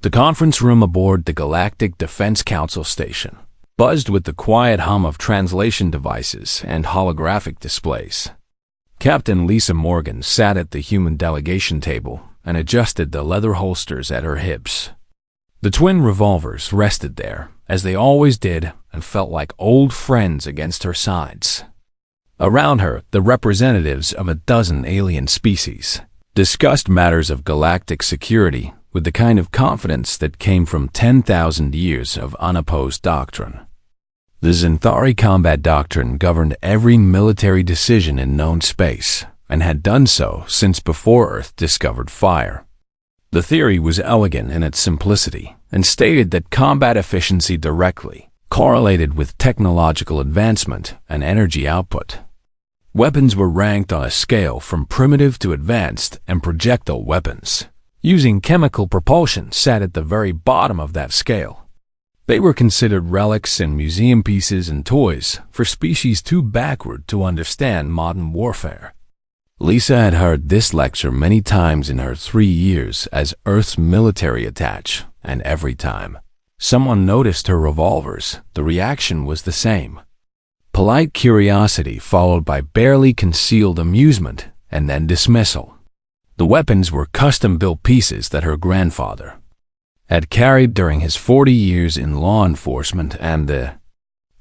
The conference room aboard the Galactic Defense Council station buzzed with the quiet hum of translation devices and holographic displays. Captain Lisa Morgan sat at the human delegation table and adjusted the leather holsters at her hips. The twin revolvers rested there, as they always did, and felt like old friends against her sides. Around her, the representatives of a dozen alien species discussed matters of galactic security with the kind of confidence that came from 10,000 years of unopposed doctrine. The Xanthari combat doctrine governed every military decision in known space, and had done so since before Earth discovered fire. The theory was elegant in its simplicity, and stated that combat efficiency directly correlated with technological advancement and energy output. Weapons were ranked on a scale from primitive to advanced, and projectile weapons, using chemical propulsion, sat at the very bottom of that scale. They were considered relics and museum pieces and toys for species too backward to understand modern warfare. Lisa had heard this lecture many times in her 3 years as Earth's military attaché, and every time someone noticed her revolvers, the reaction was the same. Polite curiosity followed by barely concealed amusement, and then dismissal. The weapons were custom-built pieces that her grandfather had carried during his 40 years in law enforcement, and the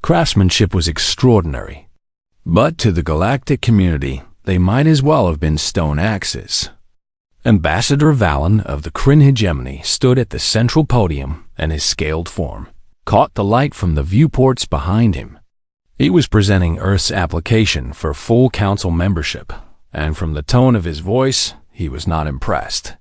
craftsmanship was extraordinary. But to the galactic community, they might as well have been stone axes. Ambassador Valen of the Kryn hegemony stood at the central podium, and his scaled form caught the light from the viewports behind him. He was presenting Earth's application for full council membership, and from the tone of his voice, he was not impressed.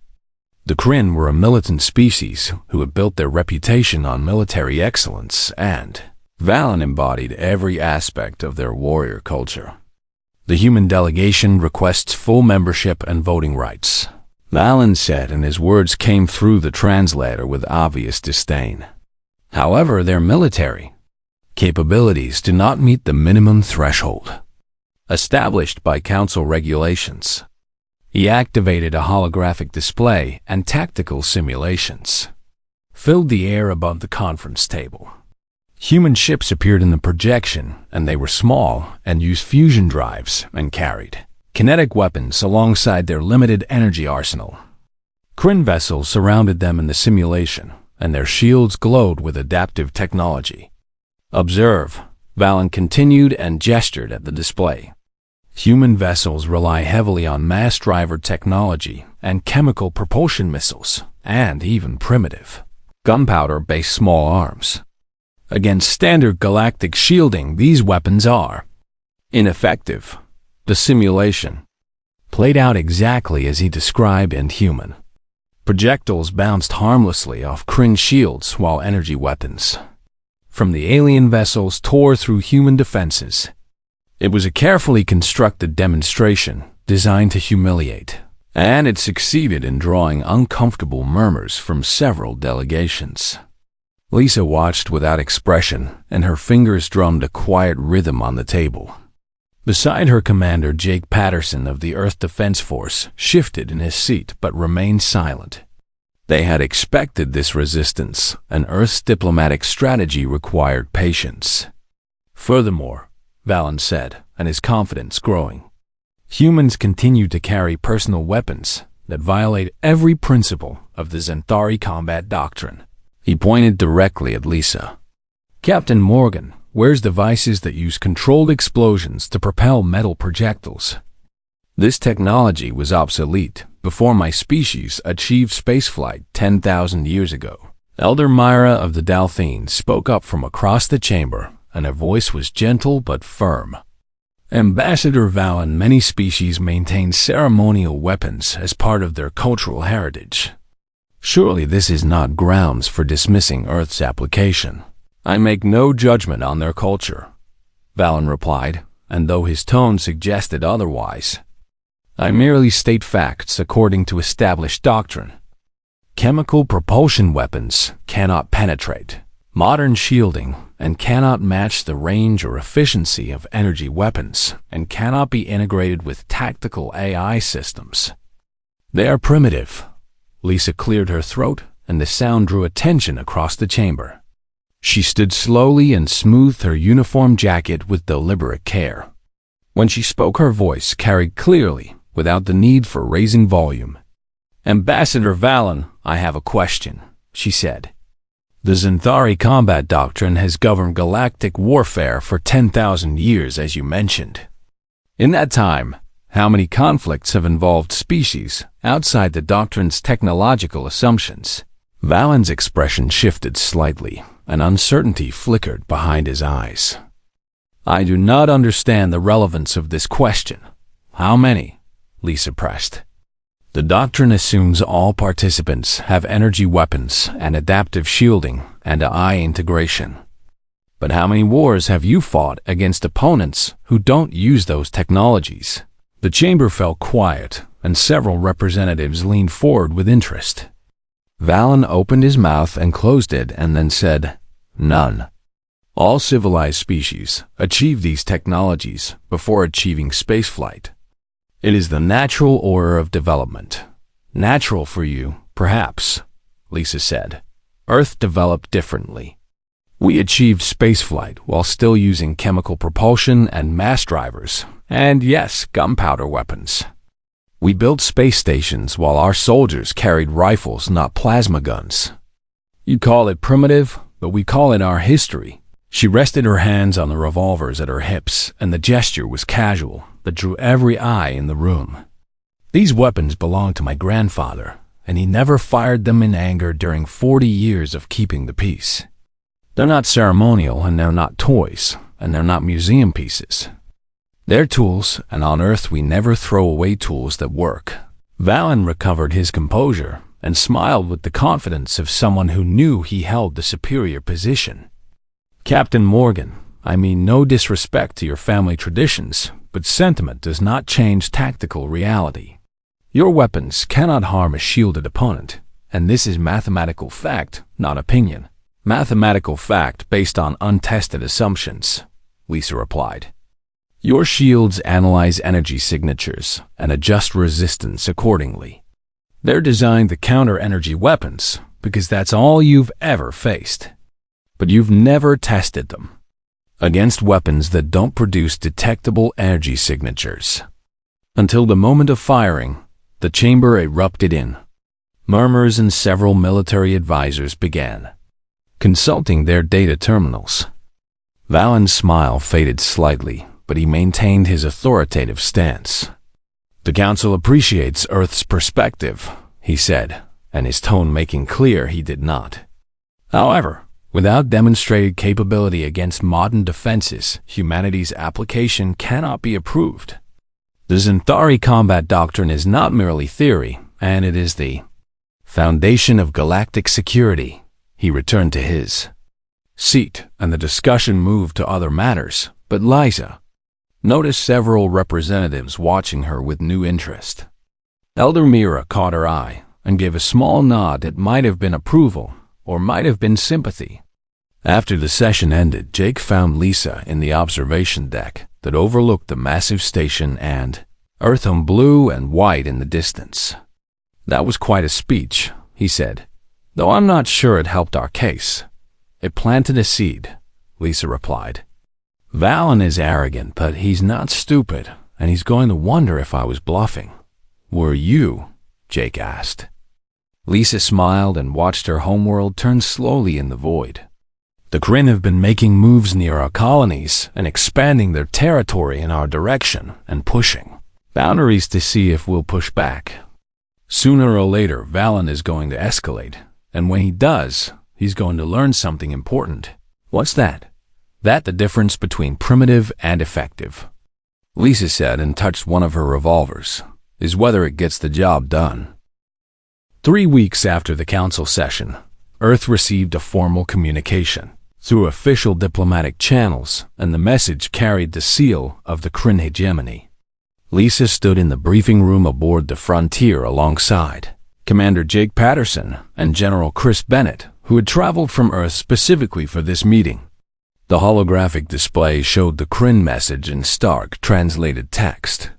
The Kryn were a militant species who had built their reputation on military excellence, and Valen embodied every aspect of their warrior culture. The human delegation requests full membership and voting rights, Valen said, and his words came through the translator with obvious disdain. However, their military capabilities do not meet the minimum threshold established by council regulations. He activated a holographic display, and tactical simulations filled the air above the conference table. Human ships appeared in the projection, and they were small and used fusion drives and carried kinetic weapons alongside their limited energy arsenal. Kryn vessels surrounded them in the simulation, and their shields glowed with adaptive technology. Observe, Valen continued and gestured at the display. Human vessels rely heavily on mass driver technology and chemical propulsion missiles, and even primitive gunpowder-based small arms. Against standard galactic shielding, these weapons are ineffective. The simulation played out exactly as he described, and human projectiles bounced harmlessly off Kryn shields, while energy weapons from the alien vessels tore through human defenses. It was a carefully constructed demonstration designed to humiliate, and it succeeded in drawing uncomfortable murmurs from several delegations. Lisa watched without expression, and her fingers drummed a quiet rhythm on the table. Beside her, Commander Jake Patterson of the Earth Defense Force shifted in his seat but remained silent. They had expected this resistance, and Earth's diplomatic strategy required patience. Furthermore, Valen said, and his confidence growing, humans continue to carry personal weapons that violate every principle of the Xanthari combat doctrine. He pointed directly at Lisa. Captain Morgan wears devices that use controlled explosions to propel metal projectiles. This technology was obsolete before my species achieved spaceflight 10,000 years ago. Elder Myra of the Dalthenes spoke up from across the chamber, and her voice was gentle but firm. Ambassador Valen, many species maintain ceremonial weapons as part of their cultural heritage. Surely this is not grounds for dismissing Earth's application. I make no judgment on their culture, Valen replied, and though his tone suggested otherwise, I merely state facts according to established doctrine. Chemical propulsion weapons cannot penetrate modern shielding, and cannot match the range or efficiency of energy weapons, and cannot be integrated with tactical AI systems. They are primitive. Lisa cleared her throat and the sound drew attention across the chamber. She stood slowly and smoothed her uniform jacket with deliberate care. When she spoke, her voice carried clearly, without the need for raising volume. "Ambassador Valen, I have a question," she said. "The Xanthari combat doctrine has governed galactic warfare for 10,000 years, as you mentioned. In that time, how many conflicts have involved species outside the doctrine's technological assumptions?" Valen's expression shifted slightly, and uncertainty flickered behind his eyes. "I do not understand the relevance of this question." "How many?" Lisa pressed. "The doctrine assumes all participants have energy weapons and adaptive shielding and AI integration. But how many wars have you fought against opponents who don't use those technologies?" The chamber fell quiet, and several representatives leaned forward with interest. Valen opened his mouth and closed it and then said, "None. All civilized species achieve these technologies before achieving spaceflight. It is the natural order of development. Natural for you, perhaps," Lisa said. "Earth developed differently. We achieved spaceflight while still using chemical propulsion and mass drivers, and yes, gunpowder weapons. We built space stations while our soldiers carried rifles, not plasma guns. You'd call it primitive, but we call it our history." She rested her hands on the revolvers at her hips, and the gesture was casual, but drew every eye in the room. "These weapons belonged to my grandfather, and he never fired them in anger during 40 years of keeping the peace. They're not ceremonial, and they're not toys, and they're not museum pieces. They're tools, and on Earth we never throw away tools that work." Valen recovered his composure and smiled with the confidence of someone who knew he held the superior position. "Captain Morgan, I mean no disrespect to your family traditions, but sentiment does not change tactical reality. Your weapons cannot harm a shielded opponent, and this is mathematical fact, not opinion." "Mathematical fact based on untested assumptions," Lisa replied. "Your shields analyze energy signatures and adjust resistance accordingly. They're designed to counter energy weapons because that's all you've ever faced. But you've never tested them against weapons that don't produce detectable energy signatures." Until the moment of firing, the chamber erupted in murmurs, and several military advisors began consulting their data terminals. Valen's smile faded slightly, but he maintained his authoritative stance. "The Council appreciates Earth's perspective," he said, and his tone making clear he did not. "However, without demonstrated capability against modern defenses, humanity's application cannot be approved. The Xanthari combat doctrine is not merely theory, and it is the foundation of galactic security." He returned to his seat, and the discussion moved to other matters, but Liza noticed several representatives watching her with new interest. Elder Mira caught her eye and gave a small nod that might have been approval or might have been sympathy. After the session ended, Jake found Lisa in the observation deck that overlooked the massive station and Earth on blue and white in the distance. "That was quite a speech," he said, "though I'm not sure it helped our case." "It planted a seed," Lisa replied. "Valen is arrogant, but he's not stupid, and he's going to wonder if I was bluffing." "Were you?" Jake asked. Lisa smiled and watched her homeworld turn slowly in the void. "The Kryn have been making moves near our colonies and expanding their territory in our direction and pushing boundaries to see if we'll push back. Sooner or later, Valen is going to escalate, and when he does, he's going to learn something important." "What's that?" "That the difference between primitive and effective," Lisa said and touched one of her revolvers, "is whether it gets the job done." 3 weeks after the council session, Earth received a formal communication through official diplomatic channels, and the message carried the seal of the Kryn hegemony. Lisa stood in the briefing room aboard the Frontier alongside Commander Jake Patterson and General Chris Bennett, who had traveled from Earth specifically for this meeting. The holographic display showed the Kryn message in stark, translated text.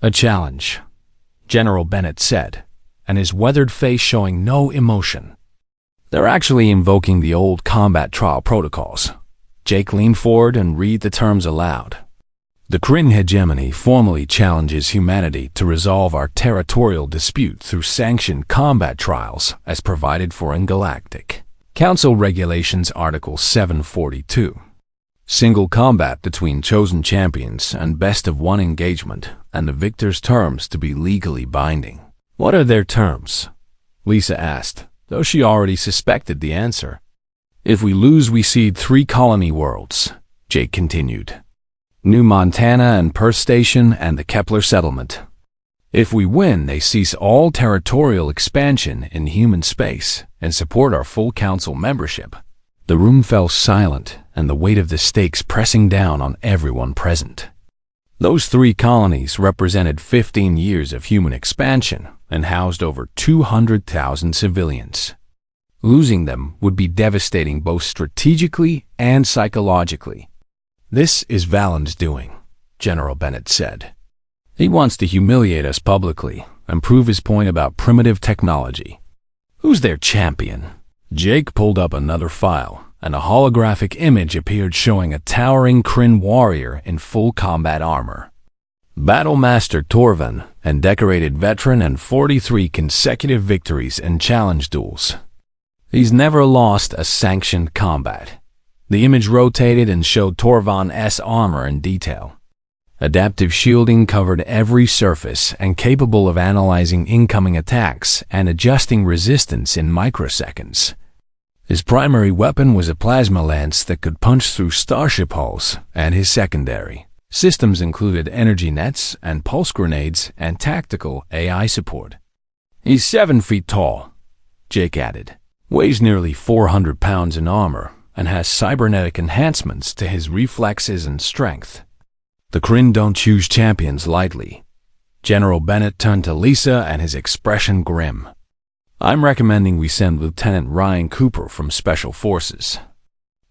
"A challenge," General Bennett said, and his weathered face showing no emotion. They're actually invoking the old combat trial protocols. Jake leaned forward and read the terms aloud. The Kryn hegemony formally challenges humanity to resolve our territorial dispute through sanctioned combat trials as provided for in Galactic Council Regulations Article 742. Single combat between chosen champions and best-of-one engagement, and the victor's terms to be legally binding. What are their terms? Lisa asked, though she already suspected the answer. If we lose, we cede 3 colony worlds, Jake continued. New Montana and Perth Station and the Kepler settlement. If we win, they cease all territorial expansion in human space and support our full council membership. The room fell silent, and the weight of the stakes pressing down on everyone present. Those 3 colonies represented 15 years of human expansion and housed over 200,000 civilians. Losing them would be devastating both strategically and psychologically. This is Valen's doing, General Bennett said. He wants to humiliate us publicly and prove his point about primitive technology. Who's their champion? Jake pulled up another file, and a holographic image appeared showing a towering Kryn warrior in full combat armor. Battlemaster Torvan, and decorated veteran and 43 consecutive victories in challenge duels. He's never lost a sanctioned combat. The image rotated and showed Torvan's armor in detail. Adaptive shielding covered every surface and capable of analyzing incoming attacks and adjusting resistance in microseconds. His primary weapon was a plasma lance that could punch through starship hulls, and his secondary systems included energy nets and pulse grenades and tactical AI support. He's 7 feet tall, Jake added, weighs nearly 400 pounds in armor, and has cybernetic enhancements to his reflexes and strength. The Kryn don't choose champions lightly. General Bennett turned to Lisa, and his expression grim. I'm recommending we send Lieutenant Ryan Cooper from Special Forces.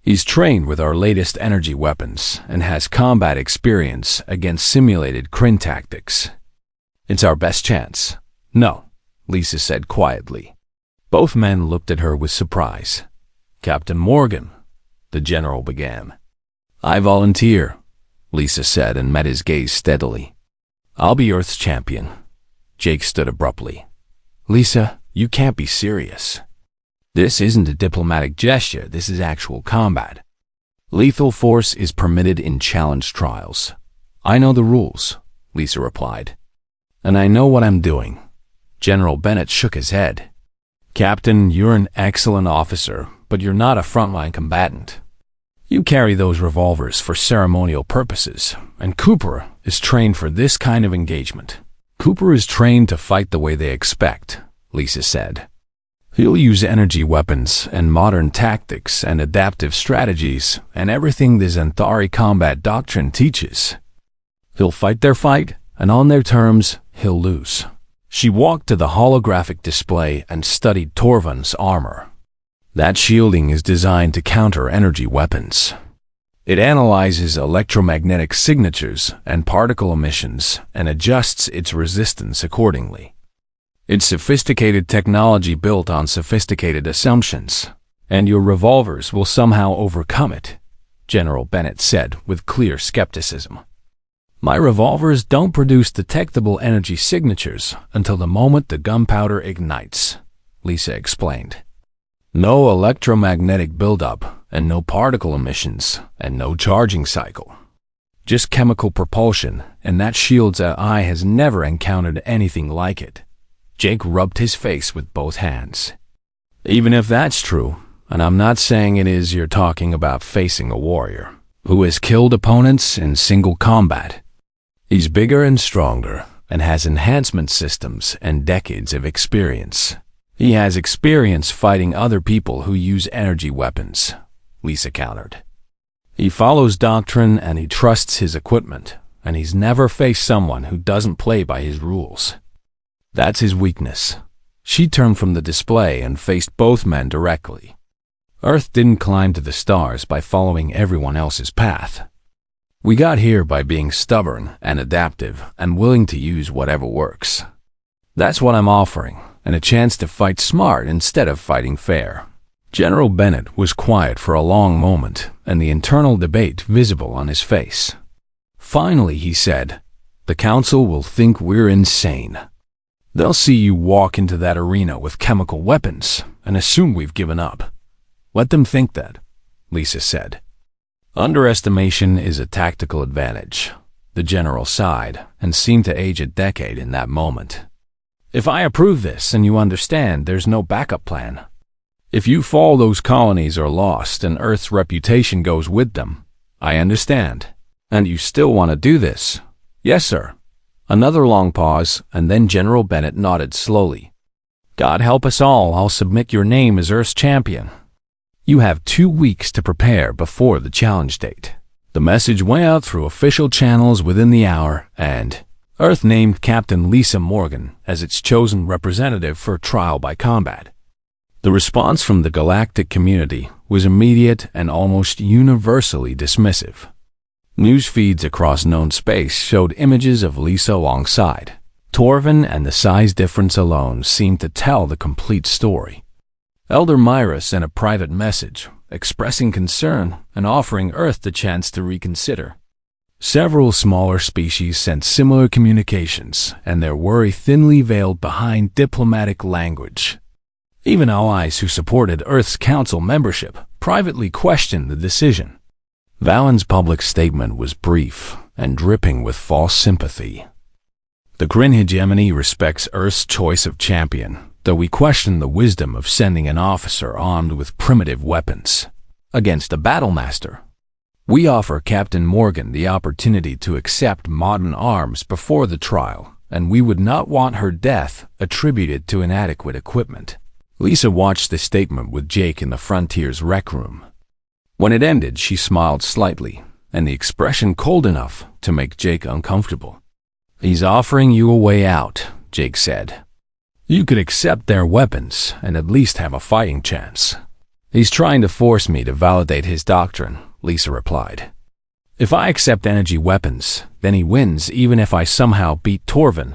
He's trained with our latest energy weapons and has combat experience against simulated Kryn tactics. It's our best chance. No, Lisa said quietly. Both men looked at her with surprise. Captain Morgan, the general began. I volunteer, Lisa said and met his gaze steadily. I'll be Earth's champion. Jake stood abruptly. Lisa, you can't be serious. This isn't a diplomatic gesture, this is actual combat. Lethal force is permitted in challenge trials. I know the rules, Lisa replied. And I know what I'm doing. General Bennett shook his head. Captain, you're an excellent officer, but you're not a frontline combatant. You carry those revolvers for ceremonial purposes, and Cooper is trained for this kind of engagement. Cooper is trained to fight the way they expect, Lisa said. He'll use energy weapons and modern tactics and adaptive strategies and everything the Xanthari combat doctrine teaches. He'll fight their fight, and on their terms, he'll lose. She walked to the holographic display and studied Torvan's armor. That shielding is designed to counter energy weapons. It analyzes electromagnetic signatures and particle emissions and adjusts its resistance accordingly. It's sophisticated technology built on sophisticated assumptions, and your revolvers will somehow overcome it, General Bennett said with clear skepticism. My revolvers don't produce detectable energy signatures until the moment the gunpowder ignites, Lisa explained. No electromagnetic buildup, and no particle emissions, and no charging cycle. Just chemical propulsion, and that shield's eye has never encountered anything like it. Jake rubbed his face with both hands. Even if that's true, and I'm not saying it is, you're talking about facing a warrior who has killed opponents in single combat. He's bigger and stronger, and has enhancement systems and decades of experience. He has experience fighting other people who use energy weapons, Lisa countered. He follows doctrine and he trusts his equipment, and he's never faced someone who doesn't play by his rules. That's his weakness. She turned from the display and faced both men directly. Earth didn't climb to the stars by following everyone else's path. We got here by being stubborn and adaptive and willing to use whatever works. That's what I'm offering, and a chance to fight smart instead of fighting fair. General Bennett was quiet for a long moment, and the internal debate visible on his face. Finally, he said, "The Council will think we're insane. They'll see you walk into that arena with chemical weapons and assume we've given up. Let them think that," Lisa said. "Underestimation is a tactical advantage." The general sighed and seemed to age a decade in that moment. "If I approve this and you understand there's no backup plan, if you fall, those colonies are lost and Earth's reputation goes with them. I understand. And you still want to do this?" "Yes, sir." Another long pause, and then General Bennett nodded slowly. "God help us all, I'll submit your name as Earth's champion. You have 2 weeks to prepare before the challenge date." The message went out through official channels within the hour, and Earth named Captain Lisa Morgan as its chosen representative for trial by combat. The response from the galactic community was immediate and almost universally dismissive. News feeds across known space showed images of Lisa alongside Torvin, and the size difference alone seemed to tell the complete story. Elder Myra sent a private message expressing concern and offering Earth the chance to reconsider. Several smaller species sent similar communications, and their worry thinly veiled behind diplomatic language. Even allies who supported Earth's Council membership privately questioned the decision. Valen's public statement was brief and dripping with false sympathy. "The Kryn hegemony respects Earth's choice of champion, though we question the wisdom of sending an officer armed with primitive weapons against a battlemaster. We offer Captain Morgan the opportunity to accept modern arms before the trial, and we would not want her death attributed to inadequate equipment." Lisa watched the statement with Jake in the Frontier's rec room. When it ended, she smiled slightly, and the expression cold enough to make Jake uncomfortable. "He's offering you a way out," Jake said. "You could accept their weapons and at least have a fighting chance." "He's trying to force me to validate his doctrine," Lisa replied. "If I accept energy weapons, then he wins even if I somehow beat Torvin.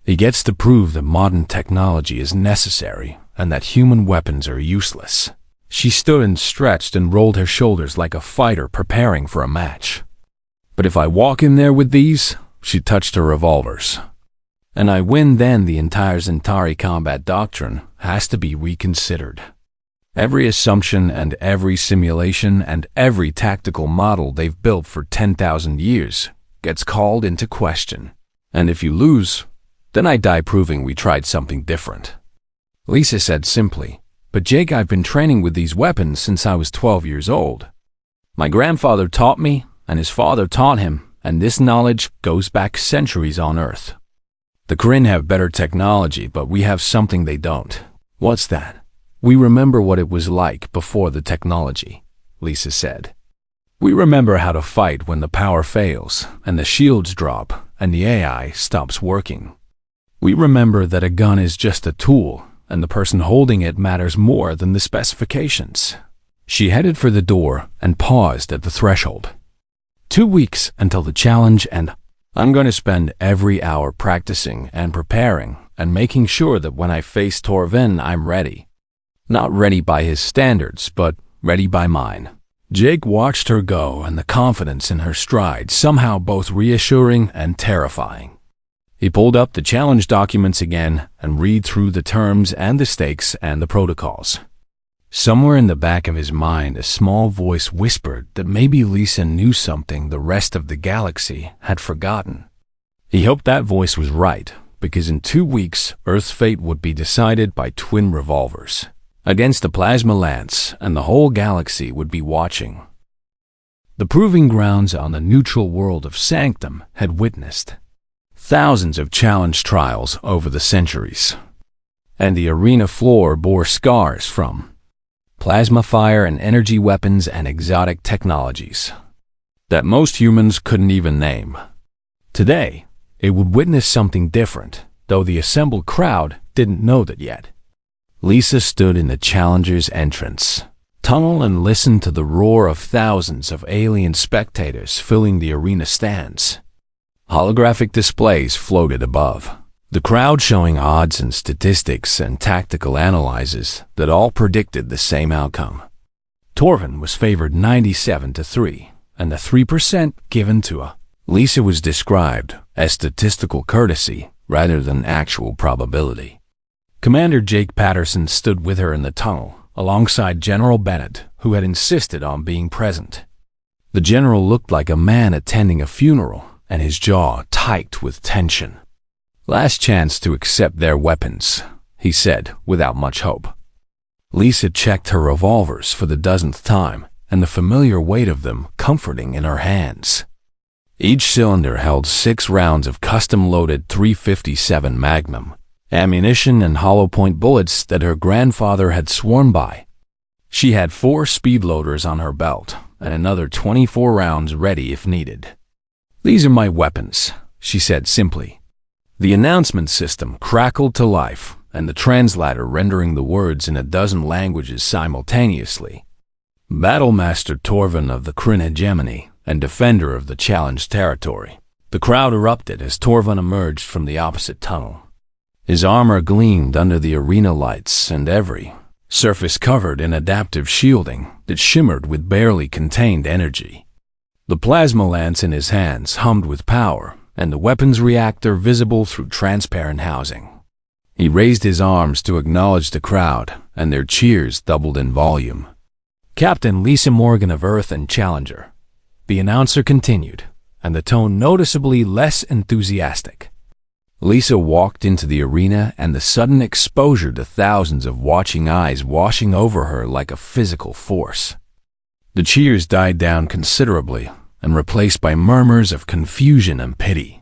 He gets to prove that modern technology is necessary and that human weapons are useless." She stood and stretched and rolled her shoulders like a fighter preparing for a match. "But if I walk in there with these," she touched her revolvers, "and I win, then the entire Zentari combat doctrine has to be reconsidered. Every assumption and every simulation and every tactical model they've built for 10,000 years gets called into question. And if you lose, then I die proving we tried something different." Lisa said simply, "But Jake, I've been training with these weapons since I was 12 years old. My grandfather taught me, and his father taught him, and this knowledge goes back centuries on Earth. The Kryn have better technology, but we have something they don't." "What's that?" "We remember what it was like before the technology," Lisa said. "We remember how to fight when the power fails, and the shields drop, and the AI stops working. We remember that a gun is just a tool, and the person holding it matters more than the specifications." She headed for the door and paused at the threshold. 2 weeks until the challenge, and I'm going to spend every hour practicing and preparing and making sure that when I face Torvin, I'm ready. Not ready by his standards, but ready by mine." Jake watched her go, and the confidence in her stride somehow both reassuring and terrifying. He pulled up the challenge documents again and read through the terms and the stakes and the protocols. Somewhere in the back of his mind, a small voice whispered that maybe Lisa knew something the rest of the galaxy had forgotten. He hoped that voice was right, because in 2 weeks, Earth's fate would be decided by twin revolvers against a plasma lance, and the whole galaxy would be watching. The proving grounds on the neutral world of Sanctum had witnessed thousands of challenge trials over the centuries, and the arena floor bore scars from plasma fire and energy weapons and exotic technologies that most humans couldn't even name. Today, it would witness something different, though the assembled crowd didn't know that yet. Lisa stood in the challenger's entrance tunnel and listened to the roar of thousands of alien spectators filling the arena stands. Holographic displays floated above, The crowd showing odds and statistics and tactical analyses that all predicted the same outcome. Torvin was favored 97-3, and the 3% given to Lisa was described as statistical courtesy rather than actual probability. Commander Jake Patterson stood with her in the tunnel, alongside General Bennett, who had insisted on being present. The general looked like a man attending a funeral, and his jaw tight with tension. "Last chance to accept their weapons," he said, without much hope. Lisa checked her revolvers for the dozenth time, and the familiar weight of them comforting in her hands. Each cylinder held 6 rounds of custom-loaded .357 Magnum, ammunition and hollow-point bullets that her grandfather had sworn by. She had 4 speed loaders on her belt, and another 24 rounds ready if needed. "These are my weapons," she said simply. The announcement system crackled to life, and the translator rendering the words in a dozen languages simultaneously. Battlemaster Torvin of the Kryn hegemony and defender of the challenged territory. The crowd erupted as Torvin emerged from the opposite tunnel. His armor gleamed under the arena lights, and every surface covered in adaptive shielding that shimmered with barely contained energy. The plasma lance in his hands hummed with power, and the weapons reactor visible through transparent housing. He raised his arms to acknowledge the crowd, and their cheers doubled in volume. "Captain Lisa Morgan of Earth and Challenger," the announcer continued, and the tone noticeably less enthusiastic. Lisa walked into the arena, and the sudden exposure to thousands of watching eyes washing over her like a physical force. The cheers died down considerably, and replaced by murmurs of confusion and pity.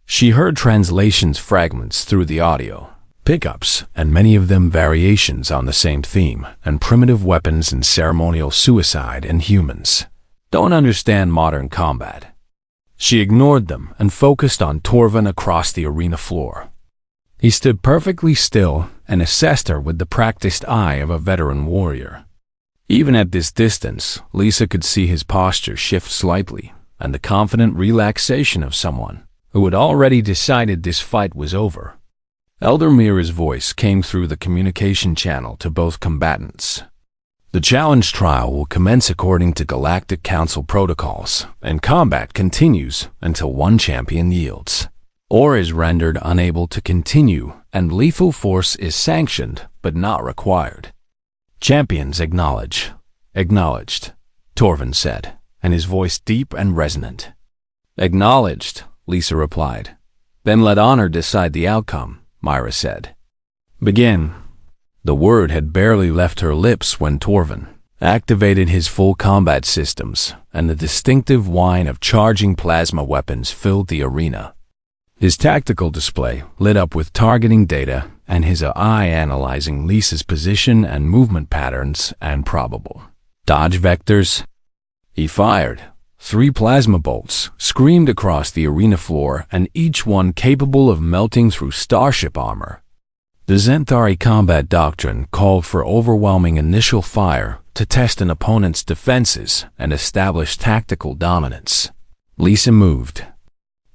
She heard translations fragments through the audio, pickups, and many of them variations on the same theme, and primitive weapons and ceremonial suicide in humans. Don't understand modern combat. She ignored them and focused on Torvin across the arena floor. He stood perfectly still and assessed her with the practiced eye of a veteran warrior. Even at this distance, Lisa could see his posture shift slightly, and the confident relaxation of someone who had already decided this fight was over. Elder Mira's voice came through the communication channel to both combatants. "The challenge trial will commence according to Galactic Council protocols, and combat continues until one champion yields, or is rendered unable to continue, and lethal force is sanctioned but not required. Champions acknowledge." "Acknowledged," Torvin said, and his voice deep and resonant. "Acknowledged," Lisa replied. "Then let honor decide the outcome," Myra said. "Begin." The word had barely left her lips when Torvin activated his full combat systems, and the distinctive whine of charging plasma weapons filled the arena. His tactical display lit up with targeting data, and his eye analyzing Lisa's position and movement patterns and probable dodge vectors. He fired. 3 plasma bolts screamed across the arena floor, and each one capable of melting through starship armor. The Zentari combat doctrine called for overwhelming initial fire to test an opponent's defenses and establish tactical dominance. Lisa moved.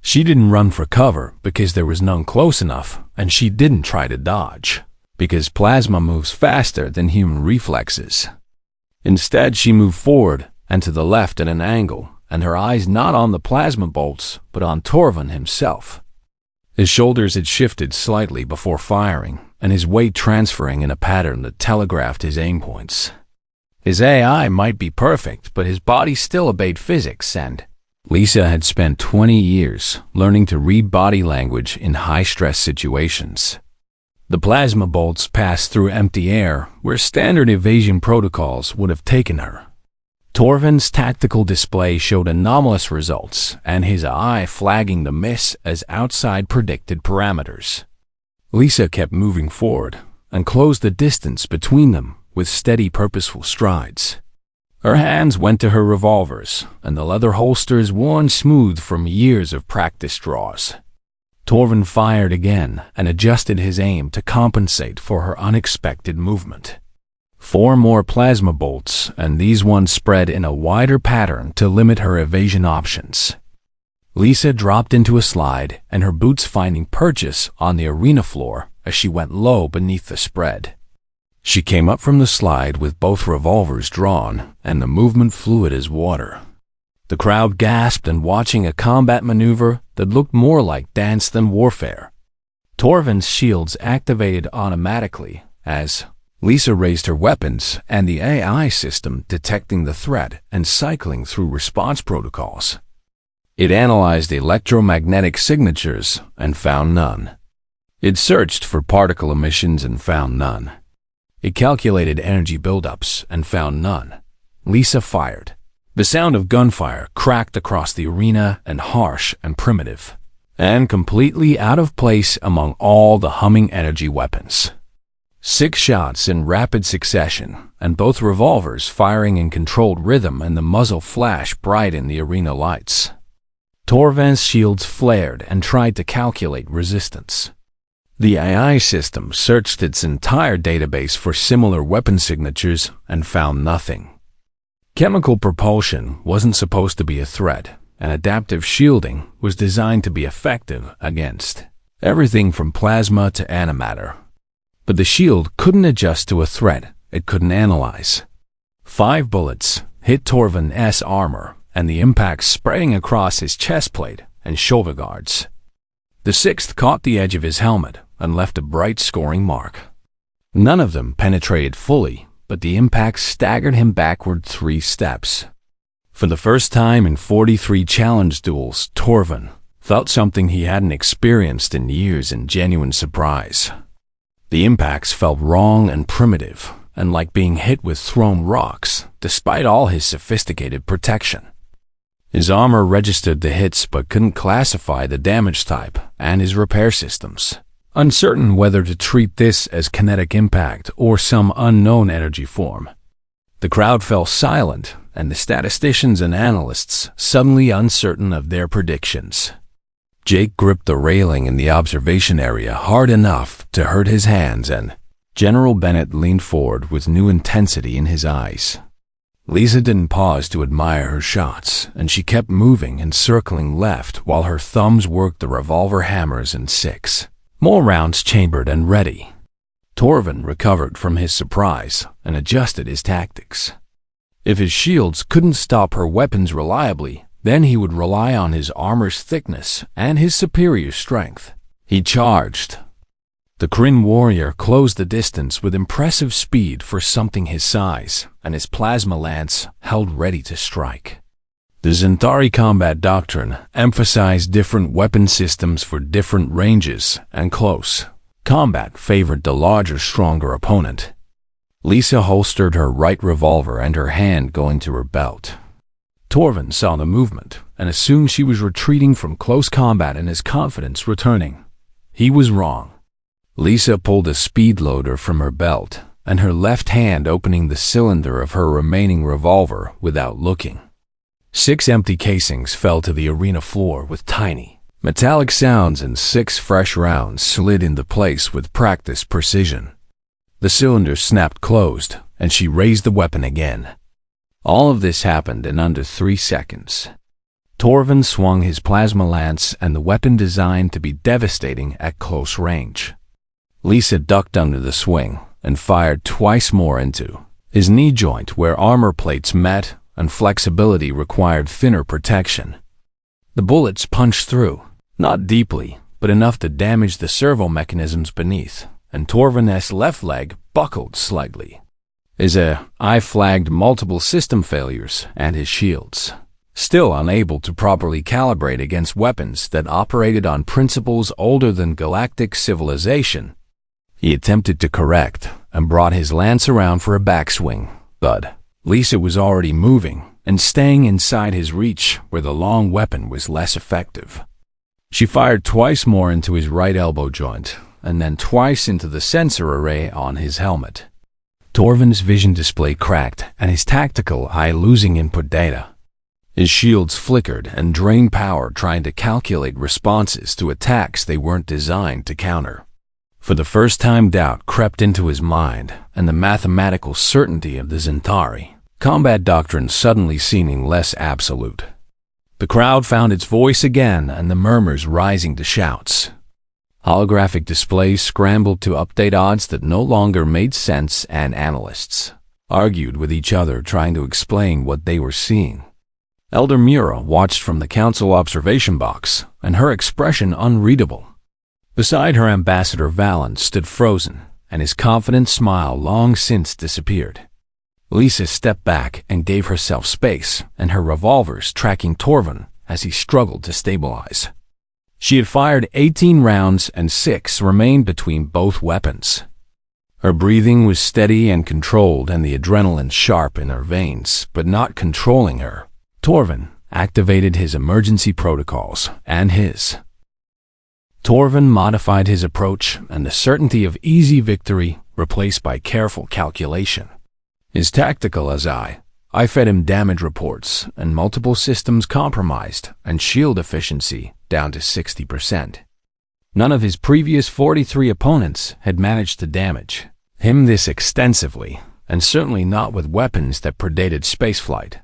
She didn't run for cover because there was none close enough, and she didn't try to dodge because plasma moves faster than human reflexes. Instead, she moved forward and to the left at an angle, and her eyes not on the plasma bolts but on Torvin himself. His shoulders had shifted slightly before firing, and his weight transferring in a pattern that telegraphed his aim points. His AI might be perfect, but his body still obeyed physics, and Lisa had spent 20 years learning to read body language in high-stress situations. The plasma bolts passed through empty air where standard evasion protocols would have taken her. Torvin's tactical display showed anomalous results, and his eye flagging the miss as outside predicted parameters. Lisa kept moving forward and closed the distance between them with steady, purposeful strides. Her hands went to her revolvers, and the leather holsters worn smooth from years of practice draws. Torvin fired again and adjusted his aim to compensate for her unexpected movement. 4 more plasma bolts, and these ones spread in a wider pattern to limit her evasion options. Lisa dropped into a slide, and her boots finding purchase on the arena floor as she went low beneath the spread. She came up from the slide with both revolvers drawn and the movement fluid as water. The crowd gasped and watching a combat maneuver that looked more like dance than warfare. Torvin's shields activated automatically as Lisa raised her weapons, and the AI system detecting the threat and cycling through response protocols. It analyzed electromagnetic signatures and found none. It searched for particle emissions and found none. It calculated energy buildups and found none. Lisa fired. The sound of gunfire cracked across the arena and harsh and primitive, and completely out of place among all the humming energy weapons. 6 shots in rapid succession, and both revolvers firing in controlled rhythm, and the muzzle flashed bright in the arena lights. Torvin's shields flared and tried to calculate resistance. The AI system searched its entire database for similar weapon signatures and found nothing. Chemical propulsion wasn't supposed to be a threat, and adaptive shielding was designed to be effective against everything from plasma to antimatter. But the shield couldn't adjust to a threat it couldn't analyze. 5 bullets hit Torvin's armor, and the impact spreading across his chest plate and shoulder guards. The 6th caught the edge of his helmet and left a bright scoring mark. None of them penetrated fully, but the impact staggered him backward 3 steps. For the first time in 43 challenge duels, Torvin felt something he hadn't experienced in years in genuine surprise. The impacts felt wrong and primitive, and like being hit with thrown rocks, despite all his sophisticated protection. His armor registered the hits but couldn't classify the damage type and his repair systems, uncertain whether to treat this as kinetic impact or some unknown energy form. The crowd fell silent, and the statisticians and analysts suddenly uncertain of their predictions. Jake gripped the railing in the observation area hard enough to hurt his hands, and General Bennett leaned forward with new intensity in his eyes. Lisa didn't pause to admire her shots, and she kept moving and circling left while her thumbs worked the revolver hammers in 6. More rounds chambered and ready. Torvin recovered from his surprise and adjusted his tactics. If his shields couldn't stop her weapons reliably, then he would rely on his armor's thickness and his superior strength. He charged. The Kryn warrior closed the distance with impressive speed for something his size, and his plasma lance held ready to strike. The Zentari combat doctrine emphasized different weapon systems for different ranges, and close combat favored the larger, stronger opponent. Lisa holstered her right revolver and her hand going to her belt. Torvin saw the movement and assumed she was retreating from close combat and his confidence returning. He was wrong. Lisa pulled a speed loader from her belt, and her left hand opening the cylinder of her remaining revolver without looking. 6 empty casings fell to the arena floor with tiny, metallic sounds, and 6 fresh rounds slid into place with practiced precision. The cylinder snapped closed, and she raised the weapon again. All of this happened in under 3 seconds. Torvin swung his plasma lance, and the weapon designed to be devastating at close range. Lisa ducked under the swing and fired twice more into his knee joint where armor plates met and flexibility required thinner protection. The bullets punched through, not deeply, but enough to damage the servo mechanisms beneath, and Torvin's left leg buckled slightly. His eye flagged multiple system failures, and his shields, still unable to properly calibrate against weapons that operated on principles older than galactic civilization. He attempted to correct and brought his lance around for a backswing, but Lisa was already moving and staying inside his reach where the long weapon was less effective. She fired twice more into his right elbow joint, and then twice into the sensor array on his helmet. Torvin's vision display cracked, and his tactical eye losing input data. His shields flickered and drained power trying to calculate responses to attacks they weren't designed to counter. For the first time, doubt crept into his mind, and the mathematical certainty of the Zentari combat doctrine suddenly seeming less absolute. The crowd found its voice again, and the murmurs rising to shouts. Holographic displays scrambled to update odds that no longer made sense, and analysts argued with each other trying to explain what they were seeing. Elder Mura watched from the council observation box, and her expression unreadable. Beside her, Ambassador Valen stood frozen, and his confident smile long since disappeared. Lisa stepped back and gave herself space, and her revolvers tracking Torvin as he struggled to stabilize. She had fired 18 rounds and 6 remained between both weapons. Her breathing was steady and controlled, and the adrenaline sharp in her veins, but not controlling her. Torvin activated his emergency protocols, and Torvin modified his approach, and the certainty of easy victory replaced by careful calculation. His tactical I fed him damage reports, and multiple systems compromised, and shield efficiency down to 60%. None of his previous 43 opponents had managed to damage him this extensively, and certainly not with weapons that predated spaceflight.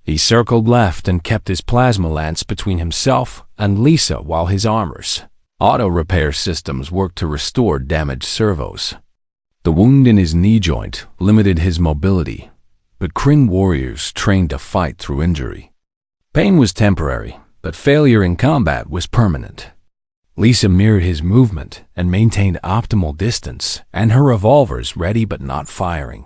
He circled left and kept his plasma lance between himself and Lisa while his armor's auto-repair systems worked to restore damaged servos. The wound in his knee joint limited his mobility, but Kryn warriors trained to fight through injury. Pain was temporary, but failure in combat was permanent. Lisa mirrored his movement and maintained optimal distance, and her revolvers ready but not firing.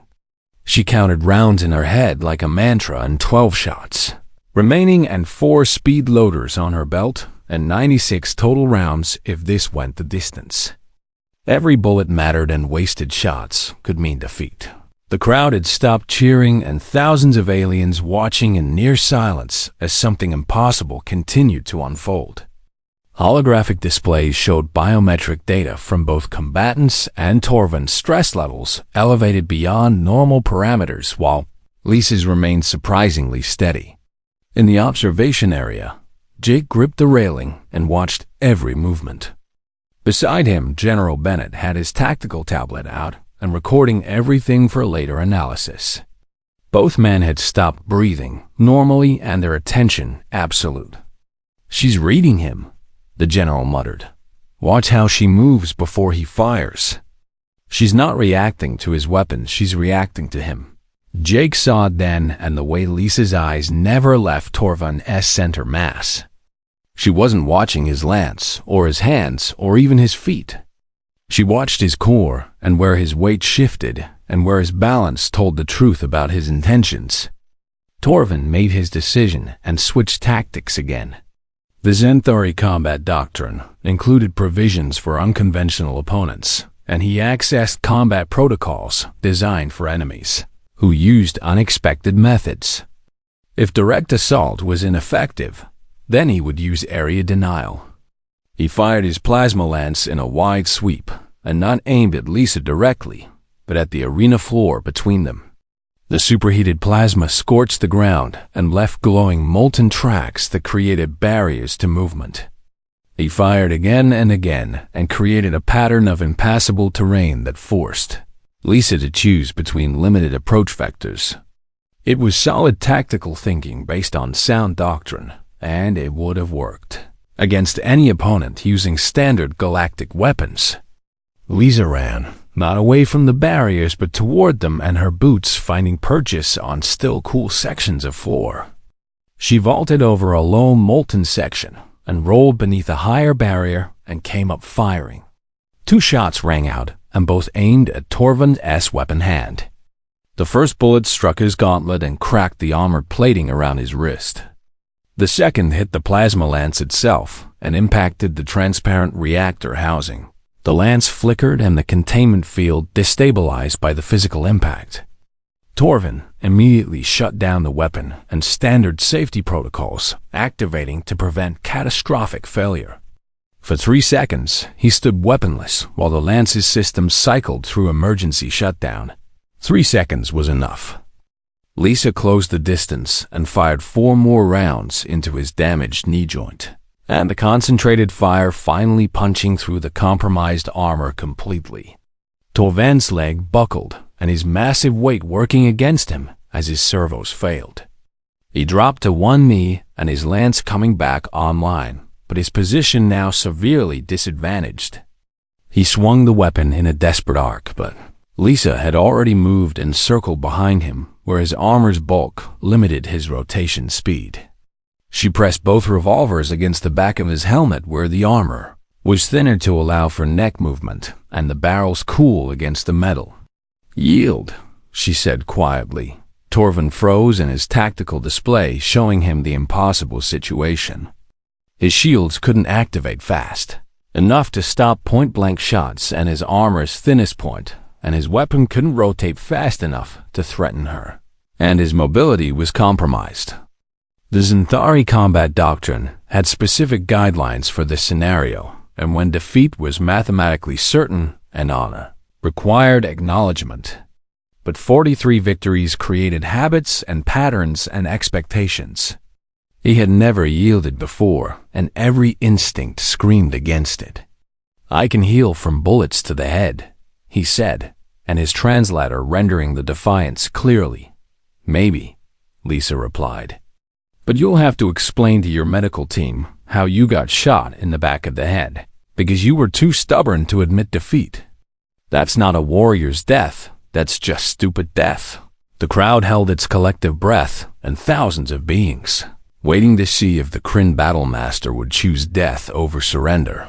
She counted rounds in her head like a mantra, and 12 shots remaining, and 4 speed loaders on her belt, and 96 total rounds if this went the distance. Every bullet mattered, and wasted shots could mean defeat. The crowd had stopped cheering, and thousands of aliens watching in near silence as something impossible continued to unfold. Holographic displays showed biometric data from both combatants, and Torvin's stress levels elevated beyond normal parameters, while Lisa's remained surprisingly steady. In the observation area, Jake gripped the railing and watched every movement. Beside him, General Bennett had his tactical tablet out and recording everything for later analysis. Both men had stopped breathing normally, and their attention absolute. "She's reading him," the general muttered. "Watch how she moves before he fires. She's not reacting to his weapons, she's reacting to him." Jake saw it then, and the way Lisa's eyes never left Torvin's center mass. She wasn't watching his lance, or his hands, or even his feet. She watched his core, and where his weight shifted, and where his balance told the truth about his intentions. Torvin made his decision and switched tactics again. The Zenthori combat doctrine included provisions for unconventional opponents, and he accessed combat protocols designed for enemies who used unexpected methods. If direct assault was ineffective, then he would use area denial. He fired his plasma lance in a wide sweep, and not aimed at Lisa directly, but at the arena floor between them. The superheated plasma scorched the ground and left glowing molten tracks that created barriers to movement. He fired again and again and created a pattern of impassable terrain that forced Lisa to choose between limited approach vectors. It was solid tactical thinking based on sound doctrine, and it would have worked against any opponent using standard galactic weapons. Lisa ran, not away from the barriers but toward them, and her boots finding purchase on still cool sections of floor. She vaulted over a low molten section and rolled beneath a higher barrier and came up firing. 2 shots rang out, and both aimed at Torvin's weapon hand. The first bullet struck his gauntlet and cracked the armored plating around his wrist. The second hit the plasma lance itself and impacted the transparent reactor housing. The lance flickered, and the containment field destabilized by the physical impact. Torvin immediately shut down the weapon and standard safety protocols, activating to prevent catastrophic failure. For 3 seconds, he stood weaponless while the lance's system cycled through emergency shutdown. 3 seconds was enough. Lisa closed the distance and fired 4 more rounds into his damaged knee joint, and the concentrated fire finally punching through the compromised armor completely. Torvin's leg buckled, and his massive weight working against him as his servos failed. He dropped to one knee and his lance coming back online, but his position now severely disadvantaged. He swung the weapon in a desperate arc, but Lisa had already moved and circled behind him, where his armor's bulk limited his rotation speed. She pressed both revolvers against the back of his helmet where the armor was thinner to allow for neck movement and the barrels cool against the metal. "Yield," she said quietly. Torvin froze in his tactical display, showing him the impossible situation. His shields couldn't activate fast enough to stop point-blank shots at his armor's thinnest point, and his weapon couldn't rotate fast enough to threaten her, and his mobility was compromised. The Xanthari combat doctrine had specific guidelines for this scenario, and when defeat was mathematically certain and honor required acknowledgement. But 43 victories created habits and patterns and expectations. He had never yielded before, and every instinct screamed against it. "I can heal from bullets to the head," he said, and his translator rendering the defiance clearly. "Maybe," Lisa replied. "But you'll have to explain to your medical team how you got shot in the back of the head, because you were too stubborn to admit defeat. That's not a warrior's death, that's just stupid death." The crowd held its collective breath, and thousands of beings, waiting to see if the Kryn Battlemaster would choose death over surrender.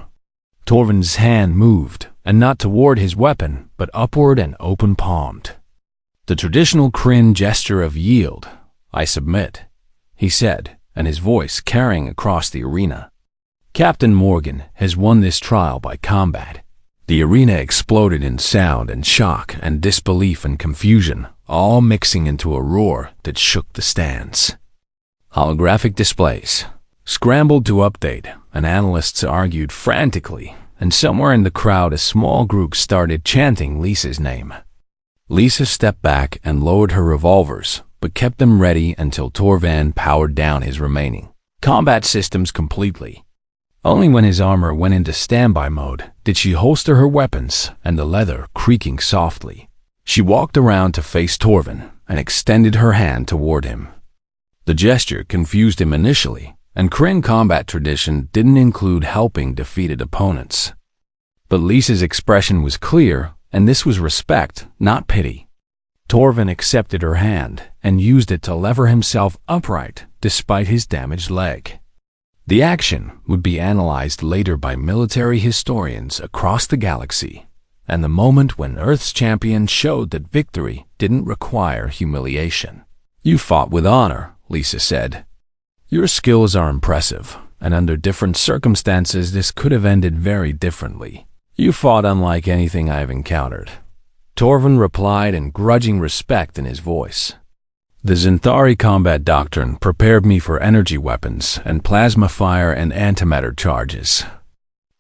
Torvin's hand moved, and not toward his weapon, but upward and open-palmed. The traditional Kryn gesture of yield. "I submit," he said, and his voice carrying across the arena. "Captain Morgan has won this trial by combat." The arena exploded in sound and shock and disbelief and confusion, all mixing into a roar that shook the stands. Holographic displays scrambled to update, and analysts argued frantically, and somewhere in the crowd a small group started chanting Lisa's name. Lisa stepped back and lowered her revolvers, but kept them ready until Torvan powered down his remaining combat systems completely. Only when his armor went into standby mode did she holster her weapons, and the leather creaking softly. She walked around to face Torvin and extended her hand toward him. The gesture confused him initially, and Kryn combat tradition didn't include helping defeated opponents. But Lisa's expression was clear, and this was respect, not pity. Torvin accepted her hand and used it to lever himself upright despite his damaged leg. The action would be analyzed later by military historians across the galaxy, and the moment when Earth's champion showed that victory didn't require humiliation. "You fought with honor," Lisa said. "Your skills are impressive, and under different circumstances this could have ended very differently. You fought unlike anything I've encountered." Torvin replied in grudging respect in his voice. "The Xanthari combat doctrine prepared me for energy weapons and plasma fire and antimatter charges.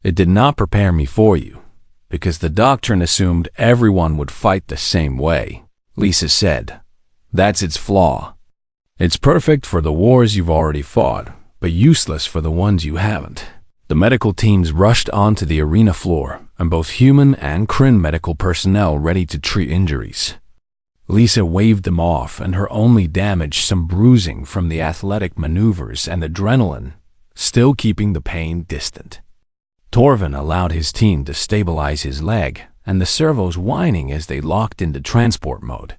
It did not prepare me for you, because the doctrine assumed everyone would fight the same way," Lisa said. "That's its flaw. It's perfect for the wars you've already fought, but useless for the ones you haven't." The medical teams rushed onto the arena floor, and both human and Kryn medical personnel ready to treat injuries. Lisa waved them off, and her only damage some bruising from the athletic maneuvers and adrenaline, still keeping the pain distant. Torvin allowed his team to stabilize his leg, and the servos whining as they locked into transport mode.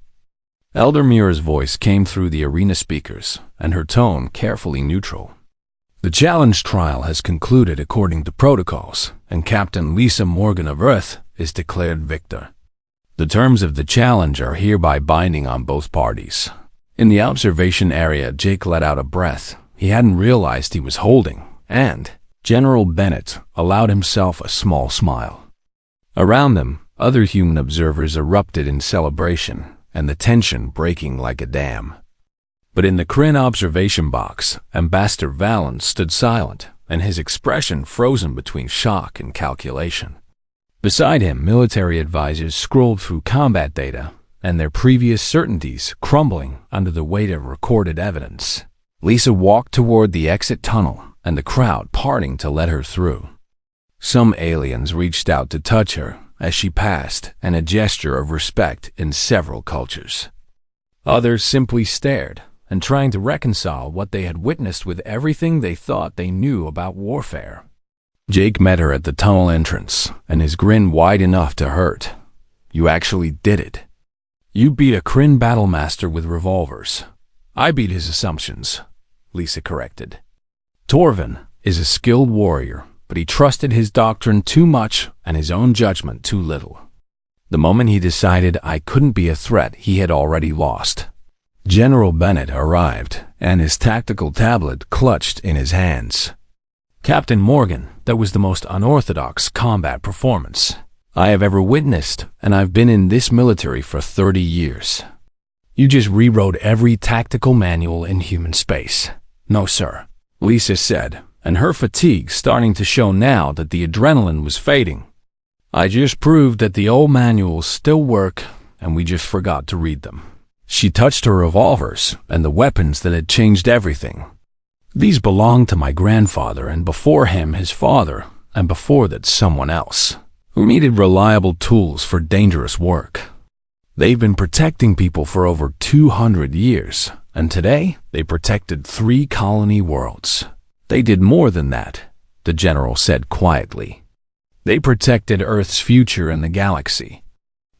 Elder Mira's voice came through the arena speakers, and her tone carefully neutral. "The challenge trial has concluded according to protocols, and Captain Lisa Morgan of Earth is declared victor. The terms of the challenge are hereby binding on both parties." In the observation area, Jake let out a breath he hadn't realized he was holding, and General Bennett allowed himself a small smile. Around them, other human observers erupted in celebration, and the tension breaking like a dam. But in the Kryn observation box, Ambassador Valen stood silent, and his expression frozen between shock and calculation. Beside him, military advisors scrolled through combat data, and their previous certainties crumbling under the weight of recorded evidence. Lisa walked toward the exit tunnel, and the crowd parting to let her through. Some aliens reached out to touch her as she passed, and a gesture of respect in several cultures. Others simply stared, and trying to reconcile what they had witnessed with everything they thought they knew about warfare. Jake met her at the tunnel entrance, and his grin wide enough to hurt. "You actually did it. You beat a Kryn battlemaster with revolvers." "I beat his assumptions," Lisa corrected. "Torvin is a skilled warrior, but he trusted his doctrine too much and his own judgment too little. The moment he decided I couldn't be a threat, he had already lost." General Bennett arrived, and his tactical tablet clutched in his hands. "Captain Morgan, that was the most unorthodox combat performance I have ever witnessed, and I've been in this military for 30 years. You just rewrote every tactical manual in human space." "No, sir," Lisa said, and her fatigue starting to show now that the adrenaline was fading. "I just proved that the old manuals still work, and we just forgot to read them." She touched her revolvers and the weapons that had changed everything. "These belonged to my grandfather, and before him his father, and before that someone else, who needed reliable tools for dangerous work. They've been protecting people for over 200 years, and today they protected 3 colony worlds. They did more than that," the general said quietly. "They protected Earth's future and the galaxy.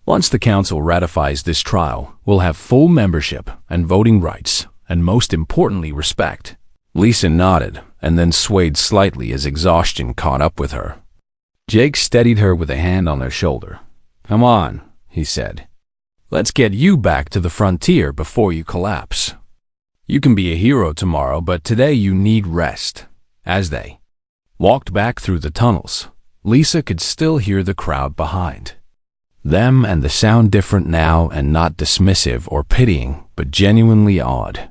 Once the Council ratifies this trial, we'll have full membership and voting rights, and most importantly, respect." Lisa nodded and then swayed slightly as exhaustion caught up with her. Jake steadied her with a hand on her shoulder. "Come on," he said. "Let's get you back to the frontier before you collapse. You can be a hero tomorrow, but today you need rest." As they walked back through the tunnels, Lisa could still hear the crowd behind them, and the sound different now, and not dismissive or pitying, but genuinely awed.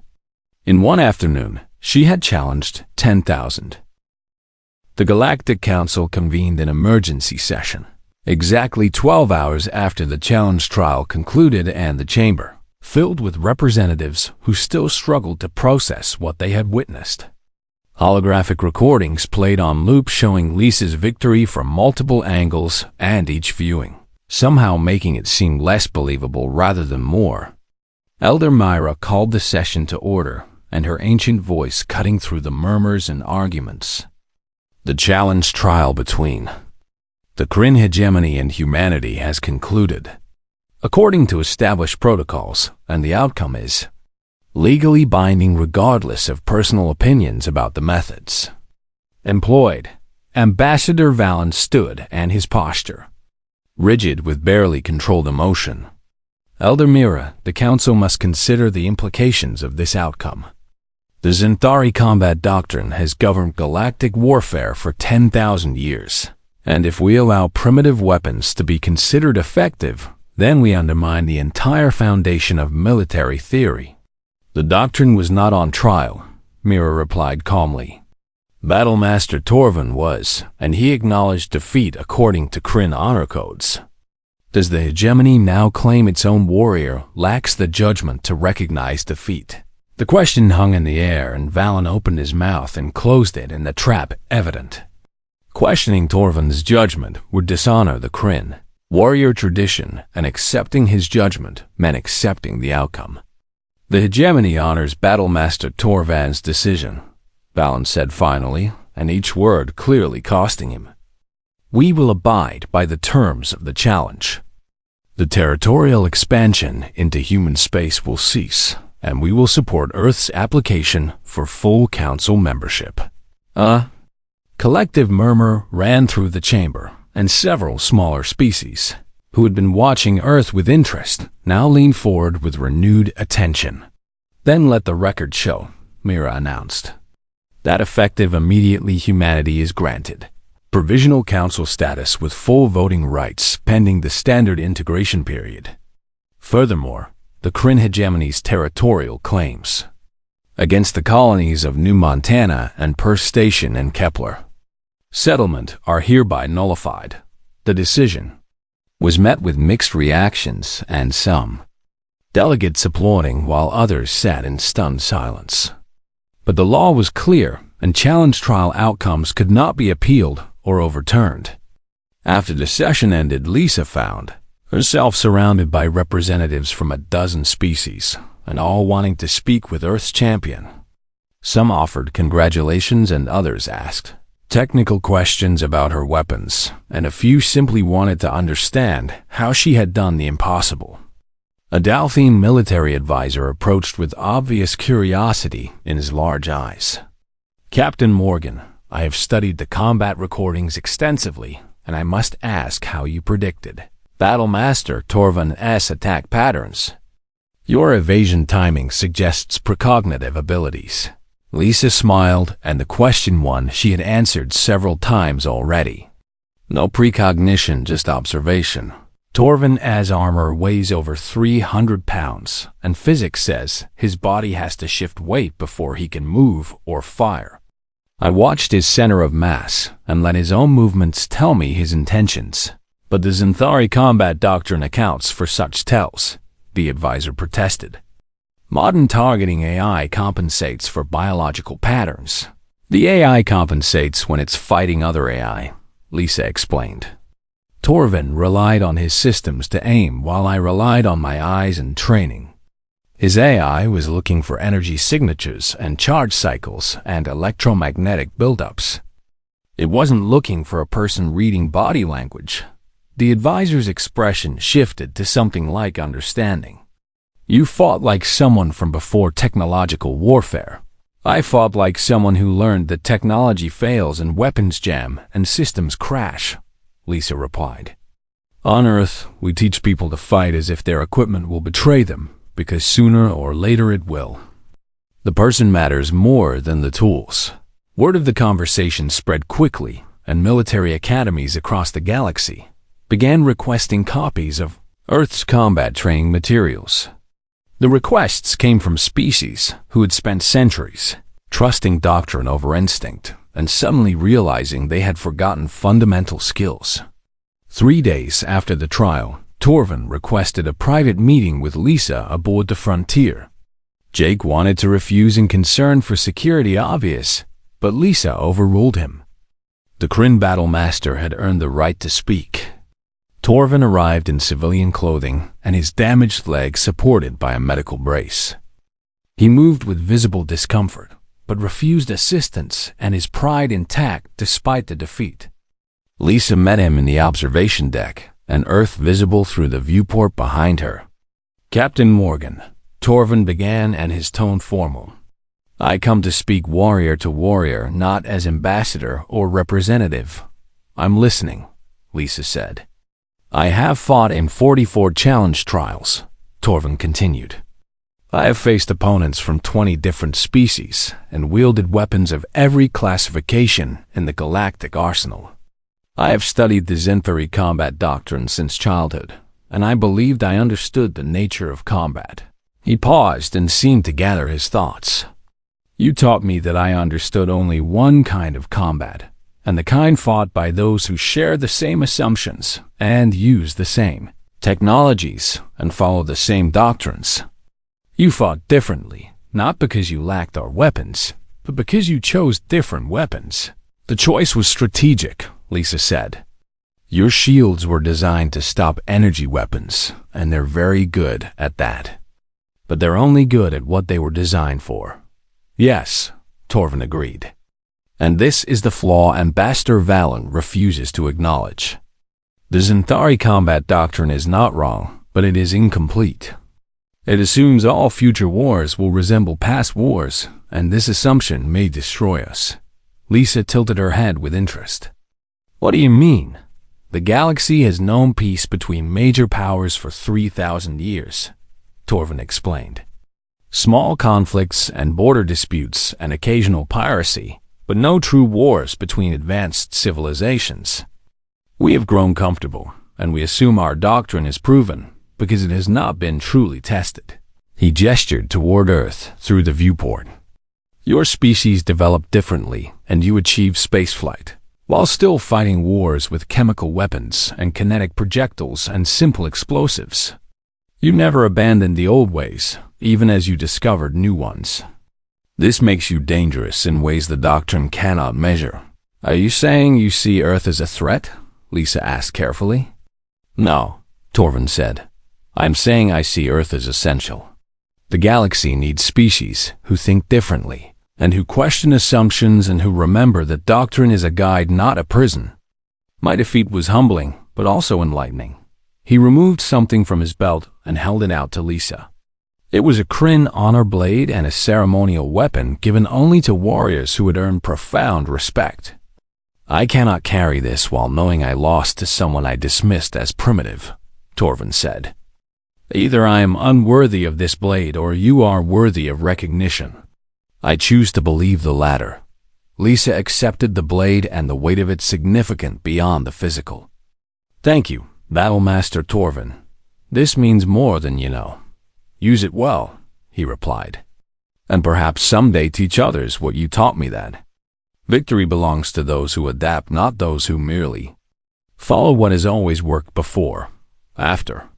In one afternoon, she had challenged 10,000. The Galactic Council convened an emergency session, exactly 12 hours after the challenge trial concluded, and the chamber filled with representatives who still struggled to process what they had witnessed. Holographic recordings played on loop showing Lisa's victory from multiple angles, and each viewing somehow making it seem less believable rather than more. Elder Myra called the session to order, and her ancient voice cutting through the murmurs and arguments. "The challenge trial between the Kryn hegemony and humanity has concluded, according to established protocols, and the outcome is legally binding regardless of personal opinions about the methods employed." Ambassador Valen stood, and his posture rigid with barely controlled emotion. "Elder Mira, the Council must consider the implications of this outcome. The Zentari combat doctrine has governed galactic warfare for 10,000 years, and if we allow primitive weapons to be considered effective, then we undermine the entire foundation of military theory." "The doctrine was not on trial," Mira replied calmly. "Battlemaster Torvin was, and he acknowledged defeat according to Kryn honor codes. Does the hegemony now claim its own warrior lacks the judgment to recognize defeat?" The question hung in the air, and Valen opened his mouth and closed it in the trap evident. Questioning Torvin's judgment would dishonor the Kryn warrior tradition, and accepting his judgment meant accepting the outcome. "The hegemony honors Battlemaster Torvan's decision," Valen said finally, and each word clearly costing him. "We will abide by the terms of the challenge. The territorial expansion into human space will cease, and we will support Earth's application for full Council membership." Collective murmur ran through the chamber, and several smaller species, who had been watching Earth with interest, now leaned forward with renewed attention. "Then let the record show," Mira announced, "that effective immediately humanity is granted provisional council status with full voting rights pending the standard integration period. Furthermore, the Kryn hegemony's territorial claims against the colonies of New Montana and Perth Station and Kepler settlement are hereby nullified." The decision was met with mixed reactions, and some delegates applauding while others sat in stunned silence. But the law was clear, and challenge trial outcomes could not be appealed or overturned. After the session ended, Lisa found herself surrounded by representatives from a dozen species, and all wanting to speak with Earth's champion. Some offered congratulations and others asked technical questions about her weapons, and a few simply wanted to understand how she had done the impossible. A Dalthine military advisor approached with obvious curiosity in his large eyes. "Captain Morgan, I have studied the combat recordings extensively, and I must ask how you predicted Battlemaster Torvin's attack patterns. Your evasion timing suggests precognitive abilities." Lisa smiled, and the question one she had answered several times already. "No precognition, just observation. Torvin's armor weighs over 300 pounds, and physics says his body has to shift weight before he can move or fire. I watched his center of mass and let his own movements tell me his intentions. But the Xanthari combat doctrine accounts for such tells," the advisor protested. "Modern targeting AI compensates for biological patterns. The AI compensates when it's fighting other AI," Lisa explained. "Torvin relied on his systems to aim while I relied on my eyes and training. His AI was looking for energy signatures and charge cycles and electromagnetic buildups. It wasn't looking for a person reading body language." The advisor's expression shifted to something like understanding. "You fought like someone from before technological warfare. I fought like someone who learned that technology fails and weapons jam and systems crash," Lisa replied. "On Earth, we teach people to fight as if their equipment will betray them, because sooner or later it will. The person matters more than the tools." Word of the conversation spread quickly, and military academies across the galaxy began requesting copies of Earth's combat training materials. The requests came from species who had spent centuries trusting doctrine over instinct and suddenly realizing they had forgotten fundamental skills. 3 days after the trial, Torvin requested a private meeting with Lisa aboard the Frontier. Jake wanted to refuse in concern for security obvious, but Lisa overruled him. The Kryn Battlemaster had earned the right to speak. Torvin arrived in civilian clothing and his damaged leg supported by a medical brace. He moved with visible discomfort, but refused assistance and his pride intact despite the defeat. Lisa met him in the observation deck, an Earth visible through the viewport behind her. "Captain Morgan," Torvin began, and his tone formal. "I come to speak warrior to warrior, not as ambassador or representative." "I'm listening," Lisa said. "I have fought in 44 challenge trials," Torvin continued. "I have faced opponents from 20 different species and wielded weapons of every classification in the galactic arsenal. I have studied the Xanthari combat doctrine since childhood, and I believed I understood the nature of combat." He paused and seemed to gather his thoughts. "You taught me that I understood only one kind of combat, and the kind fought by those who share the same assumptions and use the same technologies and follow the same doctrines. You fought differently, not because you lacked our weapons, but because you chose different weapons. The choice was strategic," Lisa said. "Your shields were designed to stop energy weapons, and they're very good at that. But they're only good at what they were designed for." "Yes," Torvin agreed. "And this is the flaw Ambassador Valen refuses to acknowledge. The Xanthari combat doctrine is not wrong, but it is incomplete. It assumes all future wars will resemble past wars, and this assumption may destroy us." Lisa tilted her head with interest. "What do you mean?" "The galaxy has known peace between major powers for 3,000 years, Torvin explained. "Small conflicts and border disputes and occasional piracy, but no true wars between advanced civilizations. We have grown comfortable, and we assume our doctrine is proven, because it has not been truly tested." He gestured toward Earth through the viewport. "Your species developed differently, and you achieved spaceflight, while still fighting wars with chemical weapons and kinetic projectiles and simple explosives. You never abandoned the old ways, even as you discovered new ones. This makes you dangerous in ways the doctrine cannot measure." "Are you saying you see Earth as a threat?" Lisa asked carefully. "No," Torvin said. "I'm saying I see Earth as essential. The galaxy needs species who think differently, and who question assumptions and who remember that doctrine is a guide, not a prison. My defeat was humbling, but also enlightening. He removed something from his belt and held it out to Lisa. It was a Kryn honor blade and a ceremonial weapon given only to warriors who had earned profound respect. I cannot carry this while knowing I lost to someone I dismissed as primitive, Torvin said. Either I am unworthy of this blade or you are worthy of recognition. I choose to believe the latter. Lisa accepted the blade and the weight of it significant beyond the physical. Thank you, Battlemaster Torvin. This means more than you know. Use it well, he replied. And perhaps someday teach others what you taught me that. Victory belongs to those who adapt, not those who merely follow what has always worked before. After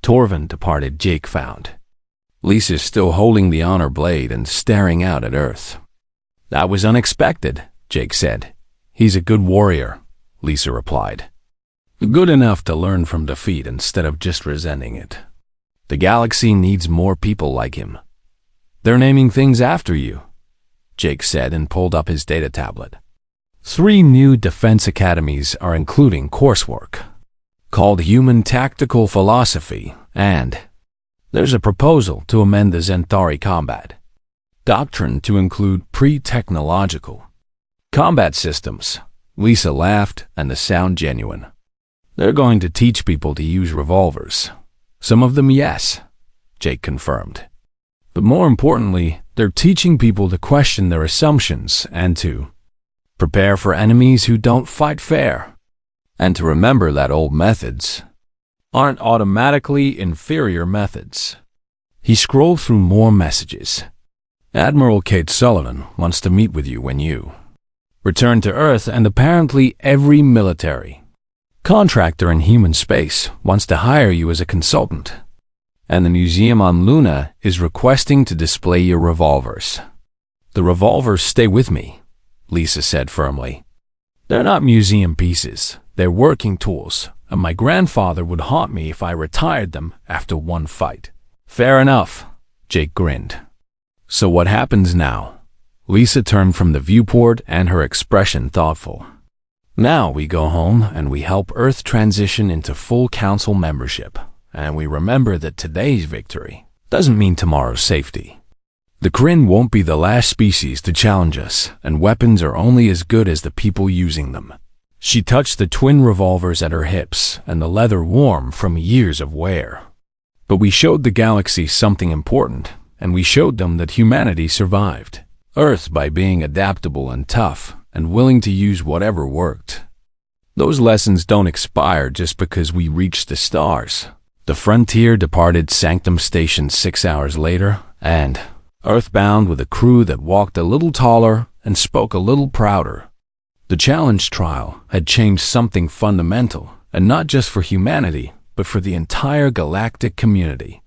Torvin departed, Jake found Lisa still holding the honor blade and staring out at Earth. That was unexpected, Jake said. He's a good warrior, Lisa replied. Good enough to learn from defeat instead of just resenting it. The galaxy needs more people like him. They're naming things after you, Jake said and pulled up his data tablet. 3 new defense academies are including coursework called Human Tactical Philosophy, and there's a proposal to amend the Zentari combat doctrine to include pre-technological combat systems. Lisa laughed, and the sound genuine. They're going to teach people to use revolvers. Some of them, yes, Jake confirmed. But more importantly, they're teaching people to question their assumptions and to prepare for enemies who don't fight fair, and to remember that old methods aren't automatically inferior methods. He scrolled through more messages. Admiral Kate Sullivan wants to meet with you when you return to Earth, and apparently every military contractor in human space wants to hire you as a consultant. And the museum on Luna is requesting to display your revolvers. The revolvers stay with me, Lisa said firmly. They're not museum pieces. They're working tools, and my grandfather would haunt me if I retired them after one fight. Fair enough, Jake grinned. So what happens now? Lisa turned from the viewport and her expression thoughtful. Now we go home and we help Earth transition into full council membership. And we remember that today's victory doesn't mean tomorrow's safety. The Kryn won't be the last species to challenge us, and weapons are only as good as the people using them. She touched the twin revolvers at her hips, and the leather warm from years of wear. But we showed the galaxy something important, and we showed them that humanity survived Earth by being adaptable and tough, and willing to use whatever worked. Those lessons don't expire just because we reached the stars. The Frontier departed Sanctum Station 6 hours later, and Earthbound with a crew that walked a little taller and spoke a little prouder. The challenge trial had changed something fundamental, and not just for humanity, but for the entire galactic community.